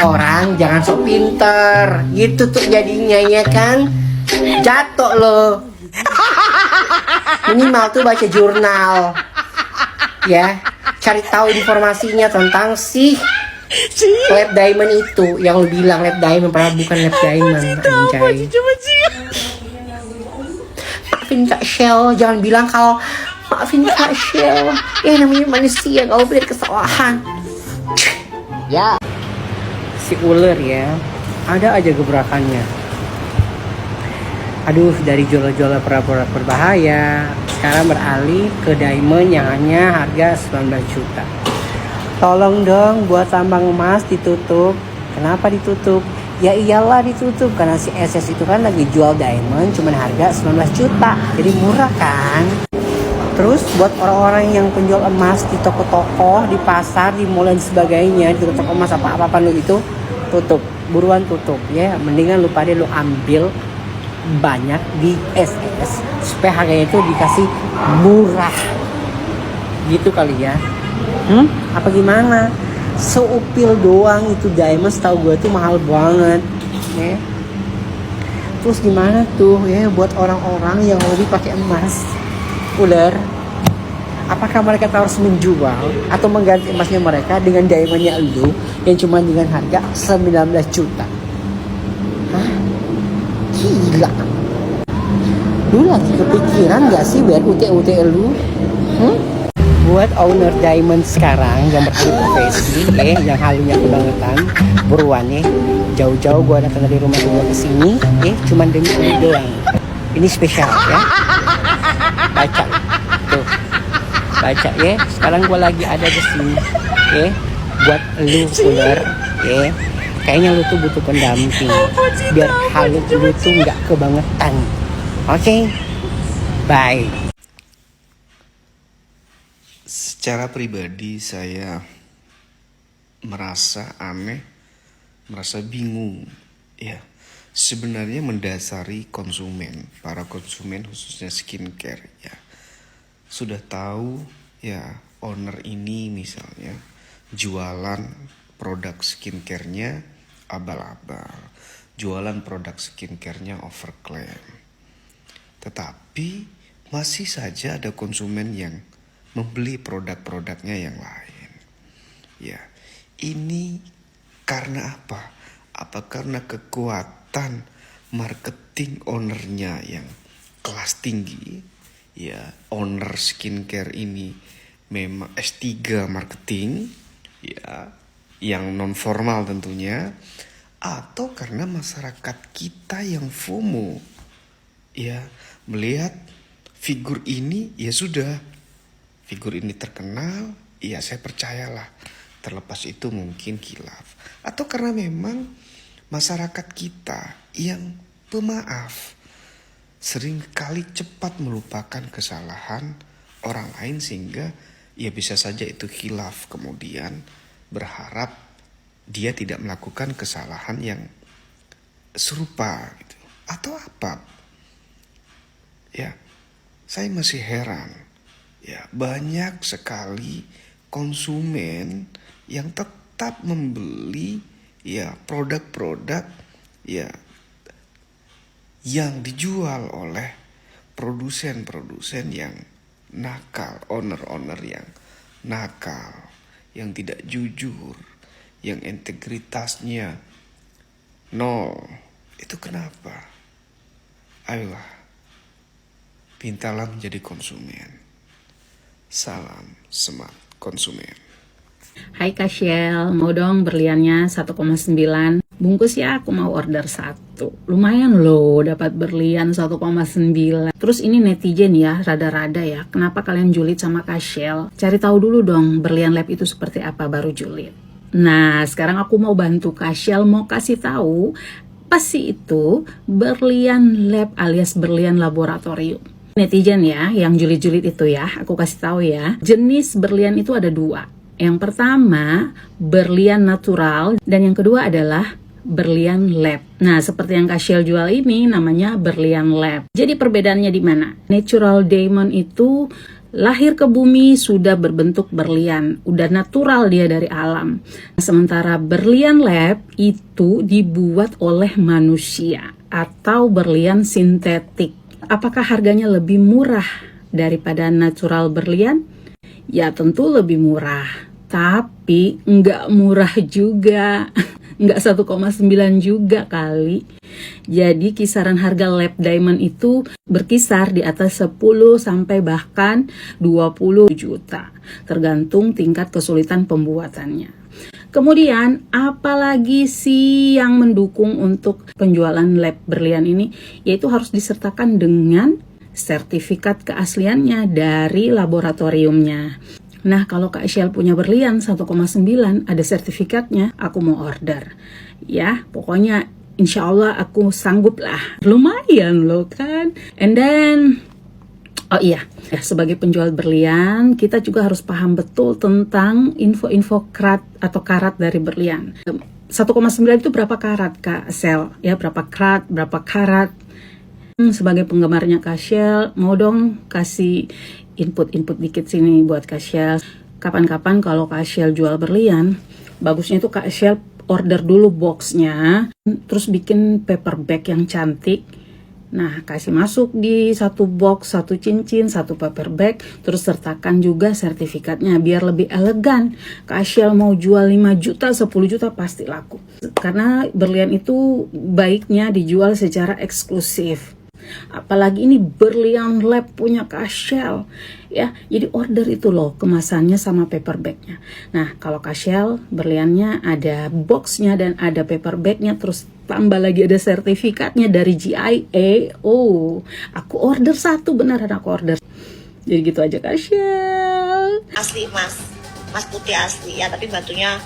Orang jangan sok pinter. Gitu tuh jadinya ya kan. Jatuh loh. Minimal tuh baca jurnal. Ya, cari tahu informasinya tentang si lab diamond itu. Yang lu bilang lab diamond, padahal bukan lab diamond. Anjay. Maafin Kak Shell, jangan bilang kalau maafin Kak Shell. Ya namanya manusia, gak boleh kesalahan. Ya, si ular ya, ada aja gebrakannya. Aduh, dari jual-jual produk berbahaya sekarang beralih ke diamond yang hanya harga 19 juta. Tolong dong buat tambang emas ditutup. Kenapa ditutup? Ya iyalah ditutup karena si SS itu kan lagi jual diamond cuman harga 19 juta. Jadi murah kan? Terus buat orang-orang yang penjual emas di toko-toko, di pasar, di mall dan sebagainya, di toko emas apa-apa lu itu tutup, buruan tutup ya. Mendingan lu pada lu ambil banyak di SS supaya harganya itu dikasih murah. Gitu kali ya. Apa gimana? Seupil doang itu diamond setahu gue tuh mahal banget ya. Terus gimana tuh ya buat orang-orang yang lebih pakai emas? Ular, apakah mereka harus menjual atau mengganti emasnya mereka dengan diamondnya lu yang cuma dengan harga 19 juta? Hah? Gila. Lu lagi kepikiran gak sih biar UT-UT lu? Buat owner diamond sekarang yang beralih profesi yang halunya kebangetan, buruan jauh-jauh gua datang dari rumah gua kesini cuman demi ini doang. Ini spesial ya. Baca tuh, baca ya. Sekarang gue lagi ada di sini buat lu ular kayaknya lu tuh butuh pendamping biar hal lu tuh nggak kebangetan. Oke, bye. Secara pribadi saya merasa aneh, merasa bingung ya. Sebenarnya mendasari konsumen, para konsumen khususnya skincare ya. Sudah tahu ya owner ini misalnya jualan produk skincare-nya abal-abal, jualan produk skincare-nya overclaim. Tetapi masih saja ada konsumen yang membeli produk-produknya yang lain. Ya, ini karena apa? Apa karena kekuatan marketing ownernya yang kelas tinggi? Ya, owner skincare ini memang S3 marketing, ya, yang non formal tentunya, atau karena masyarakat kita yang FOMO, ya, melihat figur ini, ya sudah, figur ini terkenal, ya saya percayalah. Terlepas itu mungkin khilaf, atau karena memang masyarakat kita yang pemaaf seringkali cepat melupakan kesalahan orang lain sehingga ya bisa saja itu khilaf, kemudian berharap dia tidak melakukan kesalahan yang serupa gitu. Atau apa ya, saya masih heran ya, banyak sekali konsumen yang tetap membeli ya produk-produk ya yang dijual oleh produsen-produsen yang nakal, owner-owner yang nakal, yang tidak jujur, yang integritasnya nol. Itu kenapa? Ayolah, pintalah menjadi konsumen. Salam smart konsumen. Hai Kak Shell, mau dong berliannya 1,9 bungkus ya, aku mau order 1. Lumayan loh dapat berlian 1,9. Terus ini netizen ya, rada-rada ya, kenapa kalian julid sama Kak Shell? Cari tahu dulu dong berlian lab itu seperti apa baru julid. Nah sekarang aku mau bantu Kak Shell, mau kasih tahu apa sih itu berlian lab alias berlian laboratorium. Netizen ya, yang julid-julid itu ya, aku kasih tahu ya, jenis berlian itu ada 2. Yang pertama, berlian natural, dan yang kedua adalah berlian lab. Nah, seperti yang Kak Shell jual ini namanya berlian lab. Jadi perbedaannya di mana? Natural diamond itu lahir ke bumi sudah berbentuk berlian, udah natural dia dari alam. Sementara berlian lab itu dibuat oleh manusia atau berlian sintetik. Apakah harganya lebih murah daripada natural berlian? Ya tentu lebih murah, tapi nggak murah juga. Nggak 1,9 juga kali. Jadi kisaran harga lab diamond itu berkisar di atas 10 sampai bahkan 20 juta, tergantung tingkat kesulitan pembuatannya. Kemudian apalagi sih yang mendukung untuk penjualan lab berlian ini? Yaitu harus disertakan dengan sertifikat keasliannya dari laboratoriumnya. Nah, kalau Kak Shell punya berlian 1,9 ada sertifikatnya, aku mau order. Ya, pokoknya insya Allah aku sanggup lah. Lumayan loh kan. And then, oh iya, sebagai penjual berlian, kita juga harus paham betul tentang info-info karat atau karat dari berlian. 1,9 itu berapa karat Kak Shell? Ya, berapa karat? Sebagai penggemarnya Kak Shell, mau dong kasih input dikit sini buat Kak Shell. Kapan-kapan kalau Kak Shell jual berlian, bagusnya itu Kak Shell order dulu boxnya, terus bikin paper bag yang cantik. Nah, kasih masuk di satu box, satu cincin, satu paper bag, terus sertakan juga sertifikatnya biar lebih elegan. Kak Shell mau jual 5 juta, 10 juta pasti laku. Karena berlian itu baiknya dijual secara eksklusif. Apalagi ini berlian lab punya Kak Shell ya, jadi order itu loh kemasannya sama paper bagnya. Nah, kalau Kak Shell berliannya ada boxnya dan ada paper bagnya, terus tambah lagi ada sertifikatnya dari GIA. Oh, aku order satu, beneran aku order. Jadi gitu aja Kak Shell. Asli mas putih asli ya, tapi batunya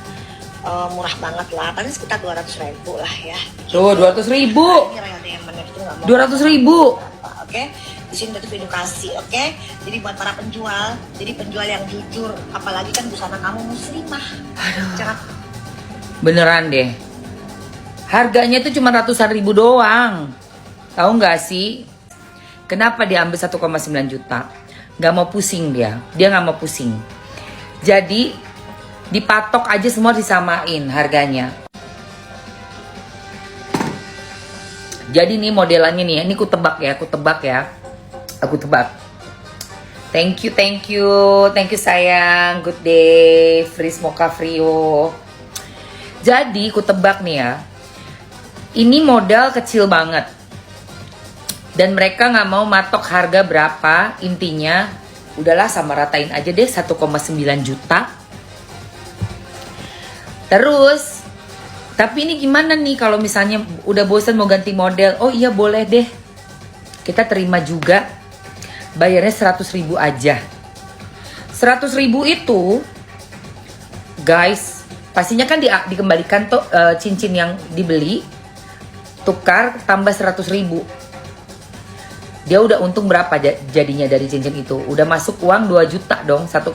murah banget lah, paling sekitar 200.000 lah ya. Tuh 200.000. Ini royal diamond itu nggak mau 200.000. Oke, di sini tuh edukasi, oke. Jadi buat para penjual, jadi penjual yang jujur, apalagi kan busana kamu muslimah. Aduh. Beneran deh. Harganya tuh cuma ratusan ribu doang. Tahu nggak sih? Kenapa dia ambil 1,9 juta? Gak mau pusing dia nggak mau pusing. Jadi dipatok aja semua disamain harganya. Jadi nih modelannya nih, ini aku tebak ya. Aku tebak. Thank you sayang. Good day, Fris Mocha Frio. Jadi aku tebak nih ya, ini modal kecil banget. Dan mereka nggak mau matok harga berapa, intinya udahlah sama ratain aja deh 1,9 juta. Terus, tapi ini gimana nih kalau misalnya udah bosan mau ganti model? Oh iya boleh deh, kita terima juga. Bayarnya 100.000 aja. 100.000 itu, guys, pastinya kan dikembalikan tuh cincin yang dibeli, tukar tambah 100.000. Dia udah untung berapa jadinya dari cincin itu? Udah masuk uang 2 juta dong. 1,9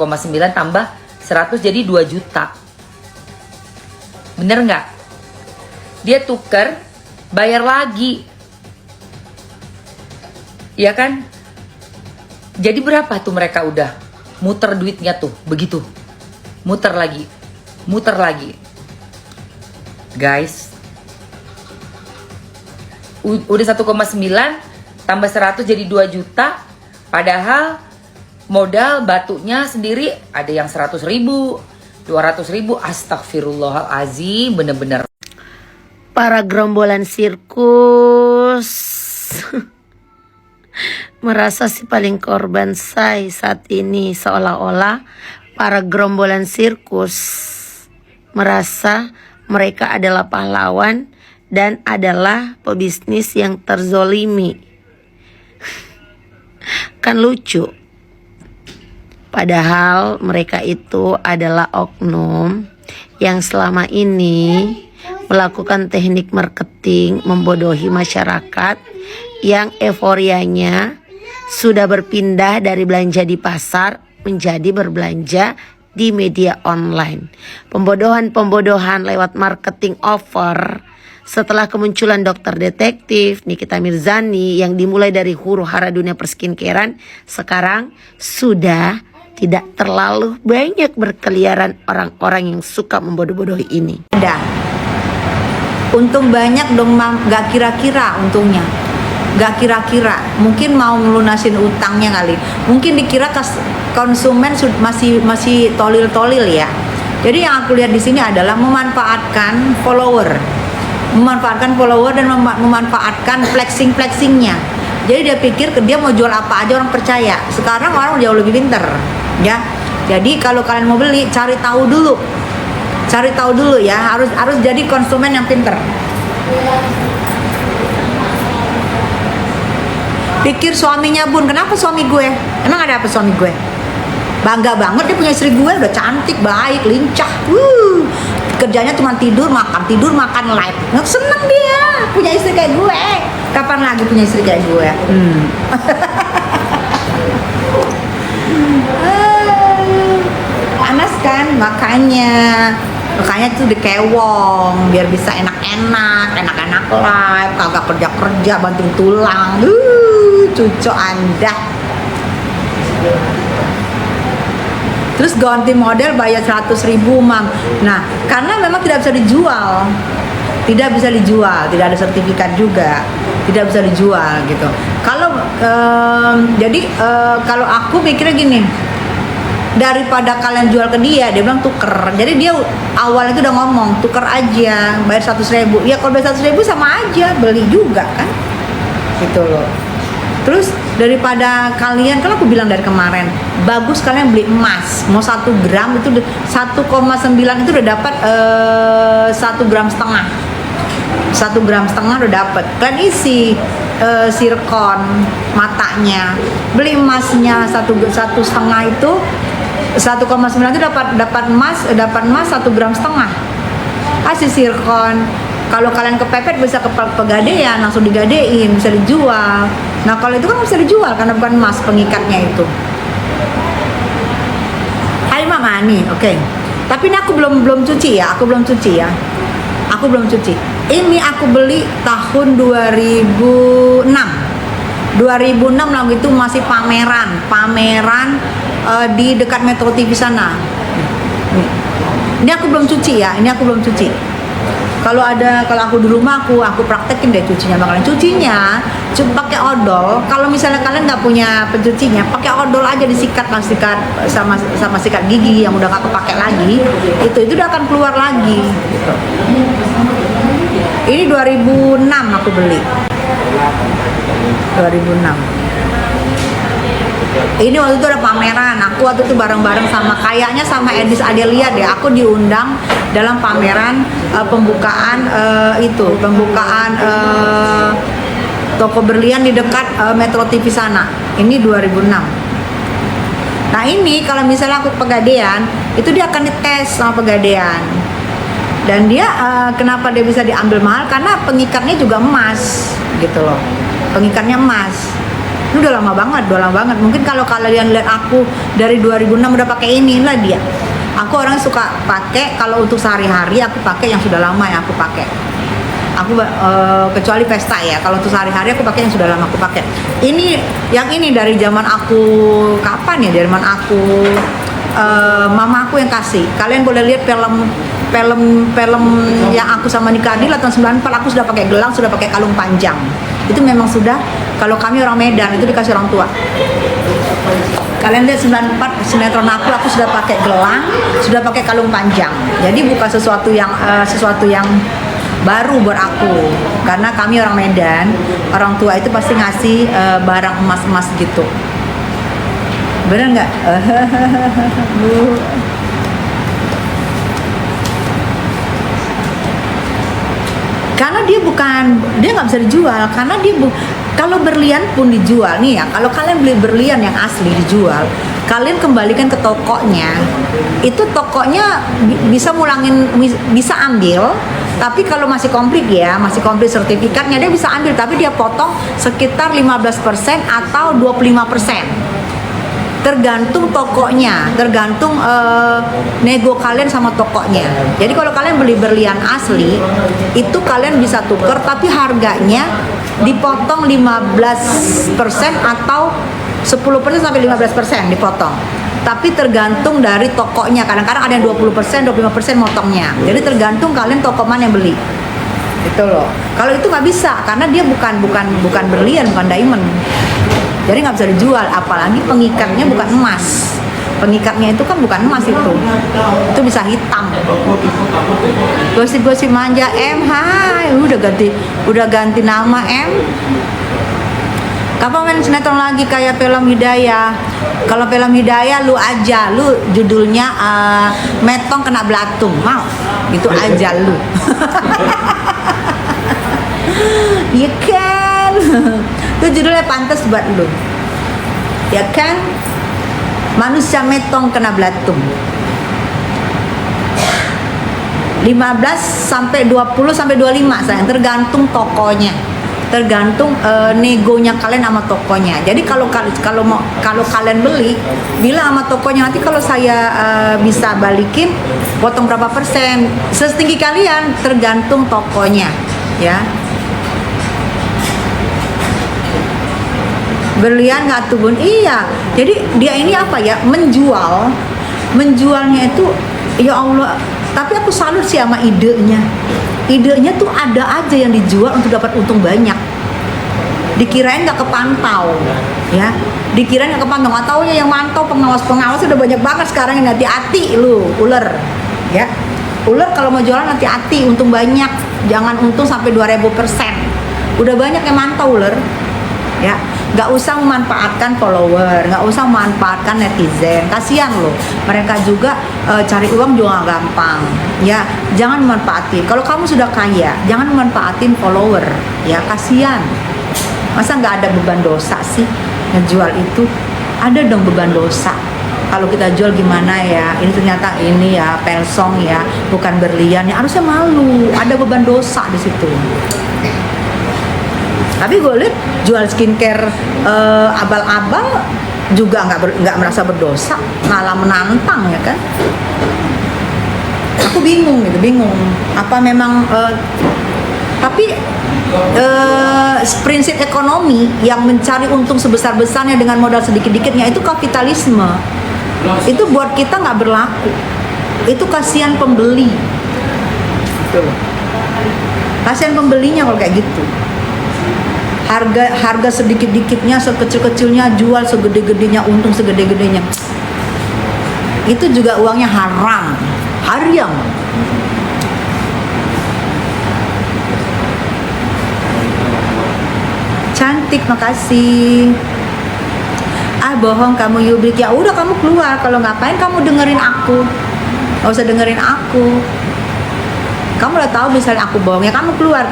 tambah 100 jadi 2 juta. Bener nggak? Dia tuker, bayar lagi. Ya kan? Jadi berapa tuh mereka udah muter duitnya tuh, begitu. Muter lagi. Guys. Udah 1,9 tambah 100 jadi 2 juta. Padahal modal batunya sendiri ada yang 100.000, 200.000. Astagfirullahalazim, bener-bener. Para gerombolan sirkus merasa si paling korban say saat ini, seolah-olah para gerombolan sirkus merasa mereka adalah pahlawan dan adalah pebisnis yang terzolimi. Kan lucu. Padahal mereka itu adalah oknum yang selama ini melakukan teknik marketing membodohi masyarakat yang euforianya sudah berpindah dari belanja di pasar menjadi berbelanja di media online. Pembodohan lewat marketing offer setelah kemunculan dokter detektif Nikita Mirzani yang dimulai dari huru-hara dunia perskincarean, sekarang sudah tidak terlalu banyak berkeliaran orang-orang yang suka membodoh-bodohi ini. Ada. Untung banyak dong, Mam. Gak kira-kira untungnya. Gak kira-kira. Mungkin mau melunasin utangnya kali. Mungkin dikira konsumen masih tolil-tolil ya. Jadi yang aku lihat di sini adalah memanfaatkan follower dan memanfaatkan flexingnya. Jadi dia pikir dia mau jual apa aja orang percaya. Sekarang orang jauh lebih pinter, ya. Jadi kalau kalian mau beli, cari tahu dulu ya. Harus jadi konsumen yang pinter. Pikir suaminya Bun, kenapa suami gue? Emang ada apa suami gue? Bangga banget dia punya istri gue, udah cantik, baik, lincah. Kerjanya cuma tidur makan live. Seneng dia punya istri kayak gue. Kapan lagi punya istri kayak gue? Panas kan, makanya tuh dikewong biar bisa enak-enak live, kagak kerja banting tulang. Cucu Anda. Terus ganti model bayar 100.000, Mam. Nah, karena memang tidak bisa dijual, tidak ada sertifikat juga, tidak bisa dijual gitu. Kalau kalau aku mikirnya gini, daripada kalian jual ke dia bilang tuker. Jadi dia awalnya itu udah ngomong tuker aja, bayar 100.000. Ya kalau bayar 100.000 sama aja beli juga kan, gitu loh. Terus daripada kalian, kan aku bilang dari kemarin, bagus kalian beli emas. Mau 1 gram itu 1,9 itu udah dapat 1,5 gram. 1,5 gram udah dapat. Kalian isi sirkon matanya. Beli emasnya 1,5 itu 1,9 itu dapat emas 1,5 gram. Kasih sirkon. Kalau kalian kepepet bisa ke pegadaian, langsung digadein, bisa dijual. Nah kalau itu kan bisa dijual karena bukan emas pengikatnya itu. Hai Mama nih, oke. Tapi ini aku belum cuci ya, aku belum cuci. Ini aku beli tahun 2006 lalu itu masih pameran di dekat Metro TV sana. Ini aku belum cuci ya, Kalau aku di rumah aku praktekin deh cucinya. Bakalan cucinya cuma pakai odol. Kalau misalnya kalian nggak punya pencucinya, pakai odol aja, disikat sama sikat gigi yang udah nggak kepake lagi. Itu udah akan keluar lagi. Gitu. Ini 2006 aku beli. 2006. Ini waktu itu ada pameran. Aku waktu itu bareng-bareng sama Edis Adelia deh. Aku diundang dalam pameran pembukaan toko berlian di dekat Metro TV sana. Ini 2006. Nah ini kalau misalnya aku pegadaian, itu dia akan dites sama pegadaian. Dan dia kenapa dia bisa diambil mahal? Karena pengikatnya juga emas, gitu loh. Pengikatnya emas. Ini udah lama banget. Mungkin kalau kalian lihat aku dari 2006 udah pakai inilah dia. Aku orang suka pakai kalau untuk sehari-hari, aku pakai yang sudah lama yang aku pakai. Aku kecuali pesta ya. Kalau untuk sehari-hari aku pakai yang sudah lama aku pakai. Yang ini dari zaman aku kapan ya? Dari zaman aku mama aku yang kasih. Kalian boleh lihat film yang aku sama Nikah Adil tahun 94, aku sudah pakai gelang, sudah pakai kalung panjang. Itu memang sudah, kalau kami orang Medan itu dikasih orang tua. Kalian lihat 94 sinetron aku sudah pakai gelang, sudah pakai kalung panjang. Jadi bukan sesuatu yang baru buat aku, karena kami orang Medan, orang tua itu pasti ngasih barang emas-emas gitu. Bener nggak? Bu. Karena dia nggak bisa dijual, karena kalau berlian pun dijual nih ya, kalau kalian beli berlian yang asli dijual, kalian kembalikan ke tokonya, itu tokonya bisa ambil, tapi kalau masih komplit sertifikatnya dia bisa ambil, tapi dia potong sekitar 15% atau 25%. tergantung tokonya, tergantung nego kalian sama tokonya. Jadi kalau kalian beli berlian asli, itu kalian bisa tuker, tapi harganya dipotong 15% atau 10% sampai 15% dipotong. Tapi tergantung dari tokonya. Kadang-kadang ada yang 20%, 25% motongnya. Jadi tergantung kalian toko mana yang beli. Itu loh. Kalau itu nggak bisa, karena dia bukan berlian, bukan diamond. Jadi nggak bisa dijual. Apalagi pengikatnya bukan emas. Pengikatnya itu kan bukan emas itu bisa hitam. Gosip-gosip manja hai, udah ganti nama Kapan main sinetron lagi kayak film Hidayah? Kalau film Hidayah lu judulnya Metong Kena Belatung, mau? Itu aja lu. Iya kan? Itu judulnya pantas buat lu. Ya kan? Manusia Metong Kena Belatung. 15 sampai 20 sampai 25 sayang, tergantung tokonya. Tergantung negonya kalian sama tokonya. Jadi kalau kalian beli, bilang sama tokonya, nanti kalau saya bisa balikin potong berapa persen. Setinggi kalian, tergantung tokonya, ya. Berlian nggak turun, iya. Jadi dia ini apa ya, menjualnya itu, ya Allah. Tapi aku salut sih sama idenya. Idenya tuh ada aja yang dijual untuk dapat untung banyak. Dikirain nggak kepantau, ya. Dikirain nggak kepantau, nggak taunya yang mantau pengawas udah banyak banget sekarang. Yang hati-hati lu, ular, ya. Ular kalau mau jualan hati-hati, untung banyak. Jangan untung sampai 2000%. Udah banyak yang mantau ular, ya. Nggak usah memanfaatkan follower, nggak usah memanfaatkan netizen, kasihan loh, mereka juga cari uang juga nggak gampang, ya. Jangan memanfaatin, kalau kamu sudah kaya jangan memanfaatin follower, ya, kasihan. Masa nggak ada beban dosa sih ngejual itu? Ada dong beban dosa. Kalau kita jual gimana ya, ini ternyata ini ya pelsong ya, bukan berlian, ya harusnya malu, ada beban dosa di situ. Tapi gue lihat jual skincare abal-abal juga nggak merasa berdosa, malah menantang, ya kan? Aku bingung apa memang tapi prinsip ekonomi yang mencari untung sebesar-besarnya dengan modal sedikit-dikitnya itu kapitalisme. Itu buat kita nggak berlaku. Itu kasihan pembeli. Kasihan pembelinya kalau kayak gitu. Harga sedikit-dikitnya, sekecil-kecilnya jual, segede-gedenya untung segede-gedenya. Itu juga uangnya haram. Cantik, makasih. Bohong kamu Yubrik, ya udah kamu keluar. Kalau ngapain kamu dengerin aku? Gak usah dengerin aku. Kamu udah tahu misalnya aku bohong, ya kamu keluar.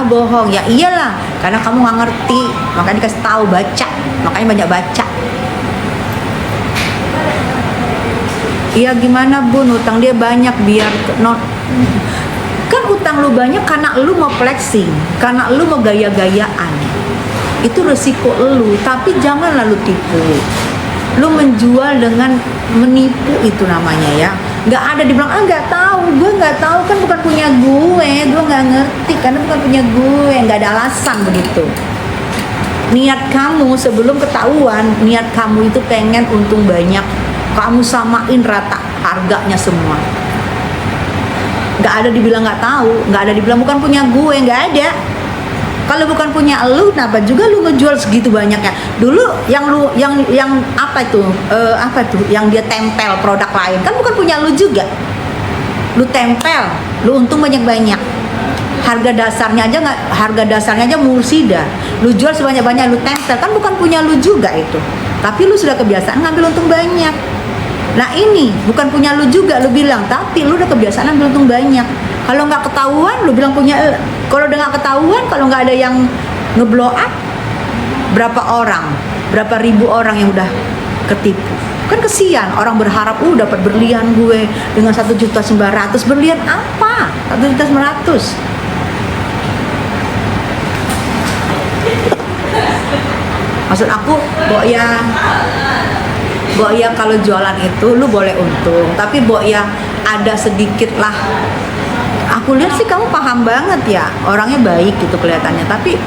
Bohong, ya iyalah, karena kamu nggak ngerti, makanya dikasih tahu, baca, makanya banyak baca. Iya gimana Bun, utang dia banyak biar kan utang lu banyak karena lu mau flexing, karena lu mau gaya-gayaan. Itu resiko lu, tapi jangan lalu tipu. Lu menjual dengan menipu, itu namanya, ya. Nggak ada dibilang, nggak tahu, gue nggak tahu, kan bukan punya gue nggak ngerti karena bukan punya gue, nggak ada alasan begitu. Niat kamu sebelum ketahuan, niat kamu itu pengen untung banyak, kamu samain rata harganya semua. Nggak ada dibilang nggak tahu, nggak ada dibilang bukan punya gue, nggak ada. Kalau bukan punya lu, kenapa juga lu ngejual segitu banyaknya? Dulu yang apa itu yang dia tempel produk lain, kan bukan punya lu juga. Lu tempel, lu untung banyak-banyak. Harga dasarnya aja Mursida. Lu jual sebanyak-banyak, lu tempel, kan bukan punya lu juga itu. Tapi lu sudah kebiasaan ngambil untung banyak. Nah ini bukan punya lu juga, lu bilang, tapi lu udah kebiasaan ngambil untung banyak. Kalau nggak ketahuan, lu bilang punya. Kalau udah nggak ketahuan, kalau nggak ada yang ngeblow up, berapa ribu orang yang udah ketipu. Kan kesian, orang berharap, dapat berlian gue dengan 1.900.000. Berlian apa? 1.900.000. Maksud aku, ya Bo ya kalau jualan itu lu boleh untung, tapi Bo ya ada sedikit lah. Aku lihat sih kamu paham banget ya, orangnya baik gitu kelihatannya, tapi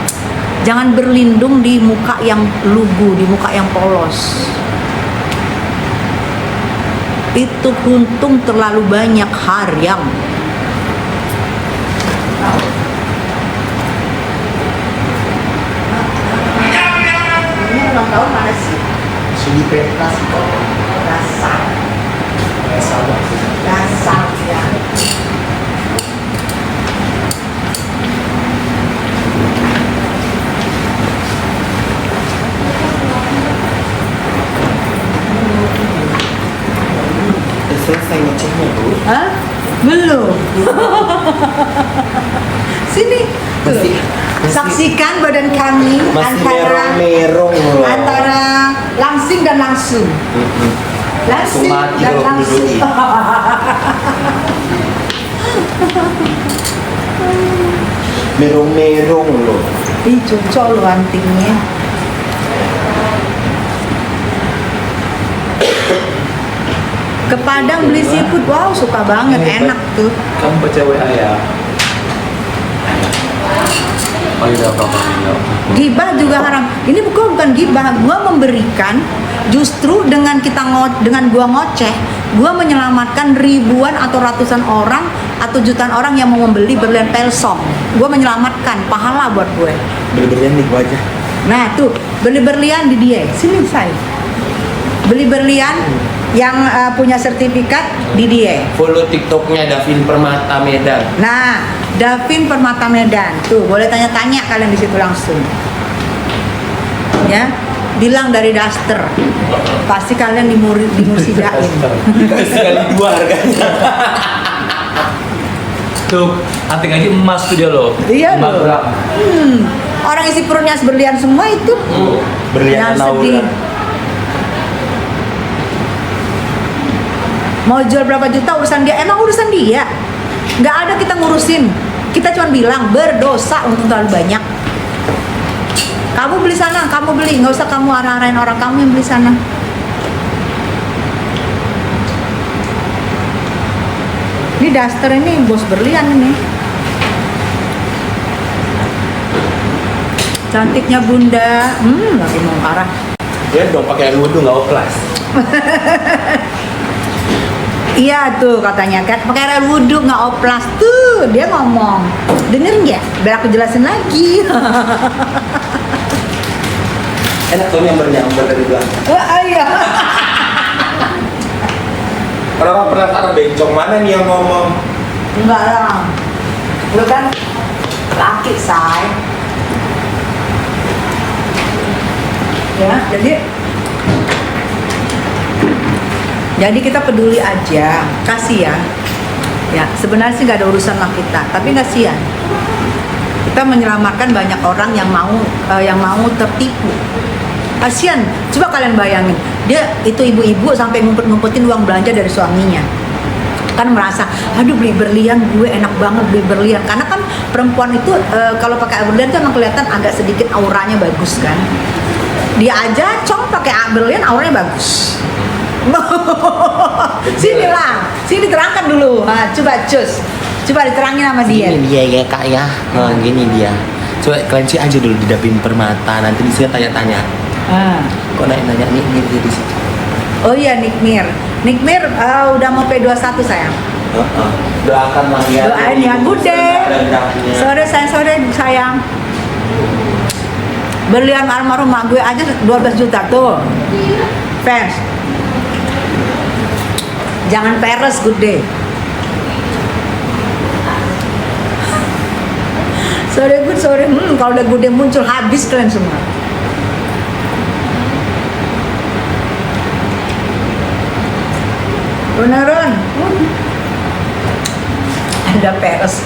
jangan berlindung di muka yang lugu, di muka yang polos. Itu untung terlalu banyak haram. Ini ulang tahun mana sih? Sudi pentas kok. Dasar. Sama. Dasar ya. Selesai ngeceknya Bu. Hah? Belum. Sini. Tuh. Saksikan badan kami antara merong loh. antara langsing dan langsung. Langsing mati dan kalau langsung. duduk. Merong-merong loh. Ih, cocok lo antingnya. Ke Padang beli seafood, wow suka banget, enak tuh. Kamu baca WA ya? Oh iya, apa-apa. Gibah juga haram. Ini bukan gibah, gua memberikan justru dengan gua ngoceh, gua menyelamatkan ribuan atau ratusan orang atau jutaan orang yang mau membeli berlian Pelsong. Gua menyelamatkan, pahala buat gue. Beli-belian nih gua aja. Nah tuh, beli berlian di dia. Sini saya. Beli berlian yang punya sertifikat di dia. Follow TikToknya Davin Permata Medan. Nah, Davin Permata Medan. Tuh, boleh tanya-tanya kalian di situ langsung. Ya, bilang dari Daster. Pasti kalian dimursidain. Sekali dua harganya. Tuh, anting aja emas tuh dia loh. Iya Emas loh. berapa? Orang isi perutnya berlian semua itu. Berlian Yang sedih. Naura. Mau jual berapa juta urusan dia. Emang urusan dia. Nggak ada kita ngurusin. Kita cuma bilang berdosa untuk terlalu banyak. Kamu beli sana, kamu beli. Nggak usah kamu arah-arahin orang kamu yang beli sana. Ini Daster ini bos berlian ini. Cantiknya bunda. Lagi mau arah. Dia dong pakai air wudhu nggak oplas. Iya tuh katanya kan pakai air wudhu nggak oplas tuh dia ngomong, dengerin nggak? Biar aku jelasin lagi. Enak tuh nyamber dari belakang. Wah iya. Orang penasaran bencong mana nih yang ngomong? Enggak lah, lu kan laki say. Ya jadi kita peduli aja, kasihan. Ya sebenarnya sih nggak ada urusan sama kita, tapi kasihan. Kita menyelamatkan banyak orang yang mau tertipu. Kasihan. Coba kalian bayangin, dia itu ibu-ibu sampai ngumpet-ngumpetin uang belanja dari suaminya. Kan merasa, aduh beli berlian gue enak banget beli berlian. Karena kan perempuan itu kalau pakai berlian tuh emang kelihatan agak sedikit auranya bagus kan. Dia aja pakai berlian auranya bagus. Sini lah, sini terangkan dulu. Coba coba diterangin sama dia. Ini dia ya kak ya, gini dia. Coba kalian sih aja dulu di Davin Permata, nanti di sini tanya-tanya. Kok nanya nih di situ? Oh iya Nikmir udah mau P21 sayang. Doakan ya. Doain ya Bude. Sore sayang. Berlian almarhum mak gue aja 12 juta tuh. Fans. Jangan peres Bude. Sore kalau udah Bude muncul habis kalian semua. Beneran. Ada peres.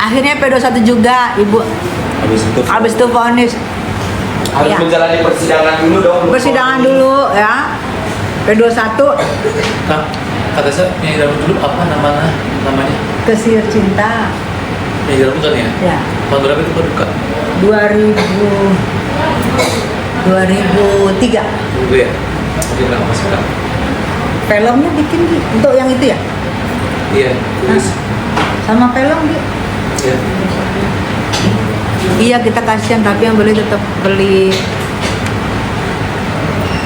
Akhirnya P21 juga, Ibu. Habis itu vonis. Harus Ya. menjalani persidangan dulu dong. Persidangan dulu ya. P21 Kak, kata saya penyanyi dangdut dulu apa namanya? Kesir Cinta. Penyanyi dangdut kan ya? Ya. Tahun berapa itu baru Kak? 2000 2003. Dulu ya. Oke, berapa sekarang? Filmnya bikin Gi, untuk yang itu ya? Iya, tulis. Sama film Gi. Iya. Iya kita kasihan tapi yang beli tetap beli.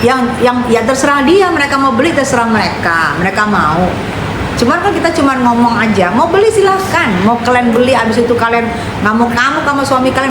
Yang ya terserah dia, mereka mau beli terserah mereka mau. Cuman kan kita cuman ngomong aja, mau beli silahkan, mau kalian beli abis itu kalian nggak mau kamu suami kalian